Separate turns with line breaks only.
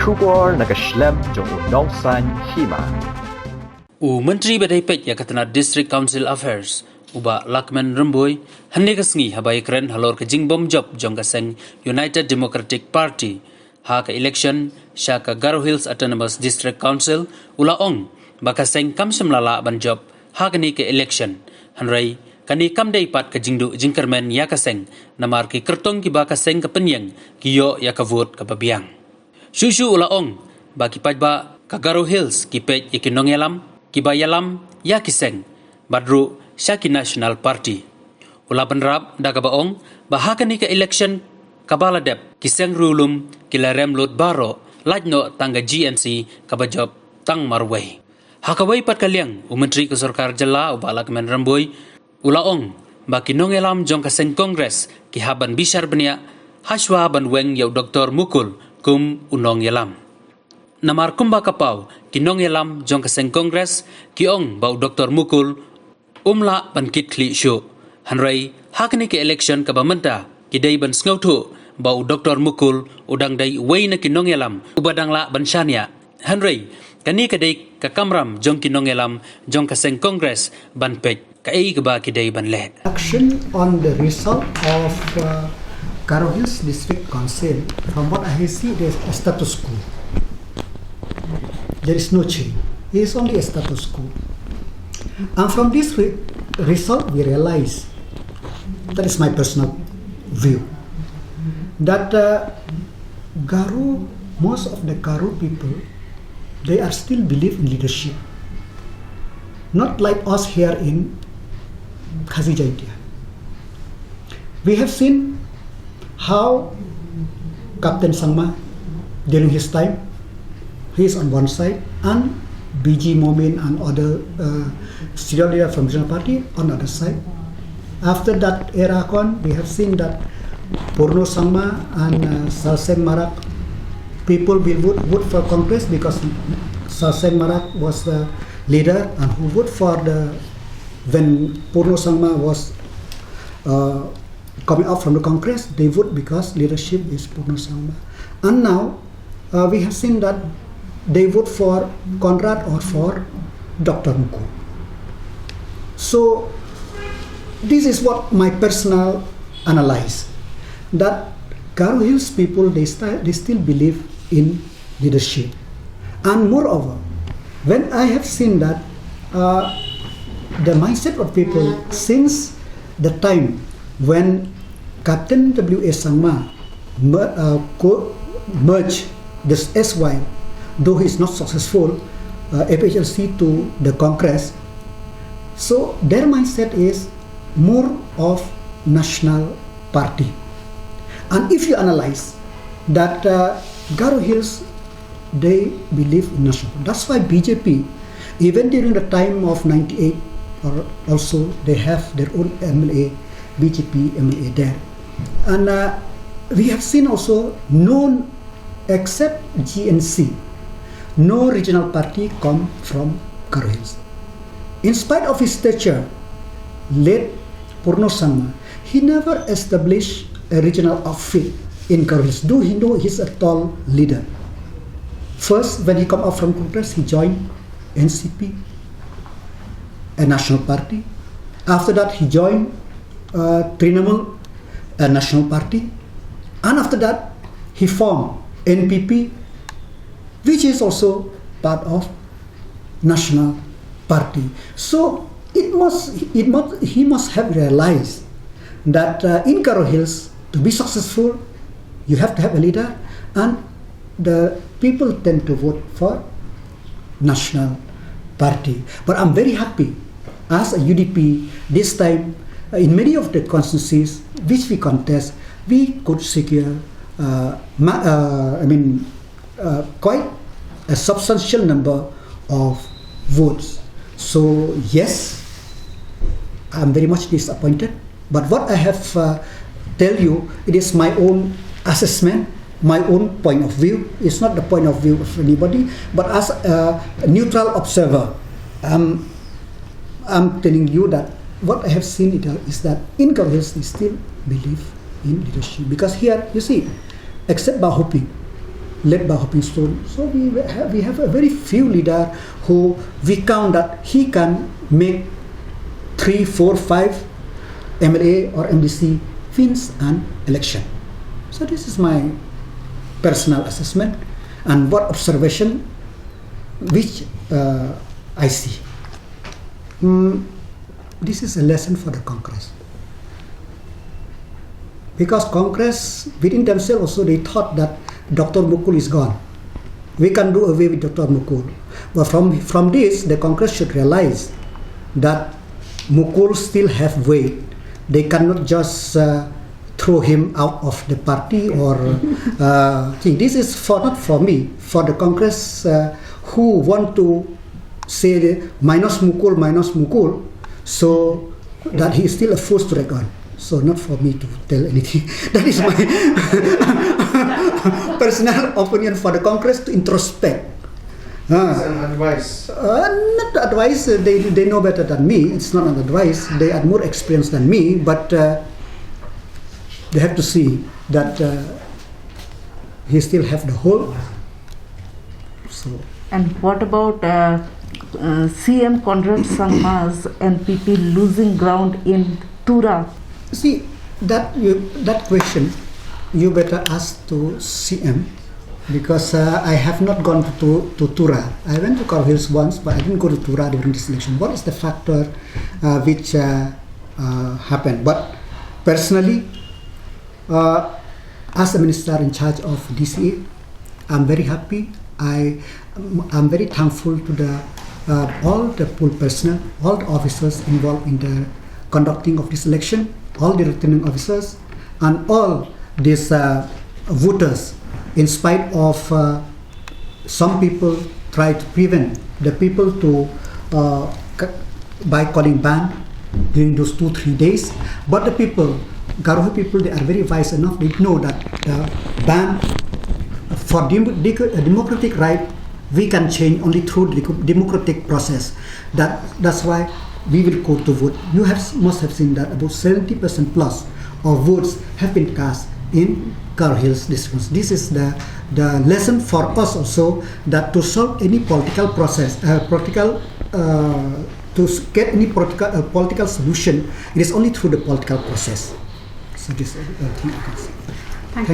Shubor Nagaslem Jong Nongsan Hima.
Menteri Badai Pet Yakatana District Council Affairs Uba Lakman Rumboy Hanegasngi Habai Kren Halor Kajing Bom Job Jongaseng United Democratic Party Haka election Shaka Garo Hills Autonomous District Council Ulaong Bakaseng Kamsem Lala Ban Job Hakani ke election Hanrai Kani kamdai pat ke jingdu jingkermen yakaseng namar ki kertong ki bakaseng ke penyeng kiyo yakavot ke babiang. Shushu ulaong baki pajba Kagaro Hills ki pej ikinong yalam ki bayalam yakiseng badru Shaki National Party. Ula penrab dagabaong bahakani ke election kabaladep kiseng rulum kilarem lot baro lajno tangga GNC kabajob tang marway. Hakawai pat kaliang Menteri Kesorkar Jela ubalak men ramboy Ulaong baki nongelam jong kaseng kongres ki haban bisar benia haswa ban weng yau Dr. Mukul kum unong yelam. Namar kumba kapau ki nongelam jong kaseng kongres ki ong bau Dr. Mukul umla ban kit kli shu. Hanrai hakni ki election ka bamenta ki dai ban snautu bau Dr. Mukul udang dai wei na ki nongelam ubadang la ban shania. Hanrai kani kadai ka kamram jong ki nongelam jong kaseng kongres ban pej
Action on the result of Garo Hills District Council, from what I see, there is a status quo. There is no change. It is only a status quo. And from this result, we realize, that is my personal view, that Garo, most of the Garo people, they are still believe in leadership. Not like us here in Khazijaitia. We have seen how Captain Sangma, during his time, he is on one side, and BG Momin and other senior leader from Regional Party on the other side. After that era, we have seen that Purno Sangma and Salseng Marak, people will vote for Congress because Salseng Marak was the leader and who voted for when Purno Sangma was coming out from the Congress, they vote because leadership is Purno Sangma. And now we have seen that they vote for Conrad or for Dr. Mukul. So this is what my personal analysis, that Garo Hills people, they still believe in leadership. And moreover, when I have seen that the mindset of people since the time when Captain W.A. Sangma merged this SY, though he is not successful, FHLC to the Congress, so their mindset is more of national party. And if you analyze that Garo Hills, they believe in national. That's why BJP, even during the time of 98, or also they have their own MLA, BJP MLA there. And we have seen also no, except GNC, no regional party come from Garo Hills. In spite of his stature, late Purno Sangma, he never established a regional outfit in Garo Hills, though he know he's a tall leader. First, when he come out from Congress, he joined NCP, a national party. After that, he joined Trinamool, a national party. And after that, he formed NPP, which is also part of national party. So he must have realized that in Garo Hills, to be successful, you have to have a leader, and the people tend to vote for national party. But I'm very happy as a UDP this time in many of the constituencies which we contest, we could secure quite a substantial number of votes. So yes, I'm very much disappointed, but what I have tell you, it is my own assessment, my own point of view. It's not the point of view of anybody, but as a neutral observer, I'm telling you that what I have seen is that in Garo Hills they still believe in leadership, because here you see, except Bahuping, led by Hopping Stone. So we have a very few leader who we count that he can make 3, 4, 5 MLA or MDC wins an election. So this is my personal assessment and what observation which I see. This is a lesson for the Congress. Because Congress within themselves also they thought that Dr. Mukul is gone. We can do away with Dr. Mukul. But from this, the Congress should realize that Mukul still have weight. They cannot just throw him out of the party or this is not for me, for the Congress who want to say minus Mukul, so that he is still a force to reckon. So not for me to tell anything. That is my personal opinion for the Congress to introspect.
It's an advice.
Not advice. They know better than me. It's not an advice. They are more experienced than me. But they have to see that he still have the whole. So.
And what about CM Conrad Sangma's NPP losing ground in Tura?
See, that question you better ask to CM, because I have not gone to Tura. I went to Karo Hills once, but I didn't go to Tura during this election. What is the factor which happened? But personally, as a minister in charge of DCA, I'm very happy. I'm very thankful to the all the pool personnel, all the officers involved in the conducting of this election, all the returning officers, and all these voters. In spite of some people try to prevent the people to by calling ban during those 2-3 days, but the people, Garohi people, they are very wise enough. They know that the ban for democratic right we can change only through the democratic process. That's why we will go to vote. You must have seen that about 70% plus of votes have been cast in Karo Hills district. This is the lesson for us also, that to solve any political process, to get any political solution, it is only through the political process. So this is the thing I can say.
Thank you.